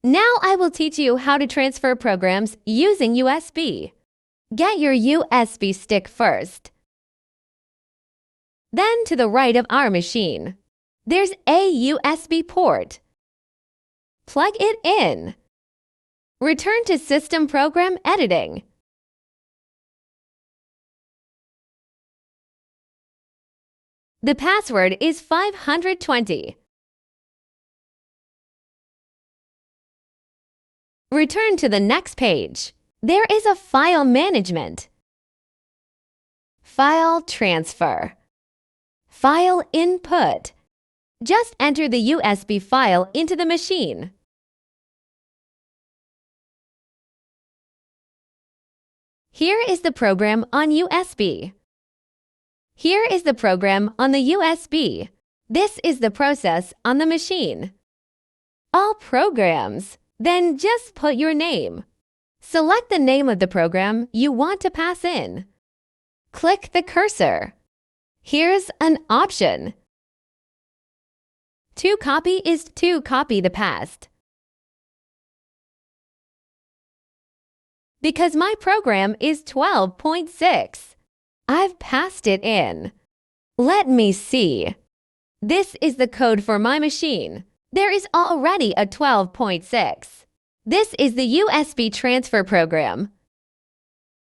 Now I will teach you how to transfer programs using USB. Get your USB stick first. Then to the right of our machine, there's a USB port. Plug it in. Return to System Program Editing. The password is 520. Return to the next page. There is a File Management. File Transfer. File Input. Just enter the USB file into the machine. Here is the program on USB. Here is the program on the USB. This is the process on the machine. All programs. Then just put your name. Select the name of the program you want to pass in. Click the cursor. Here's an option. To copy is to copy the past. Because my program is 12.6, I've passed it in. Let me see. This is the code for my machine. There is already a 12.6. This is the USB transfer program.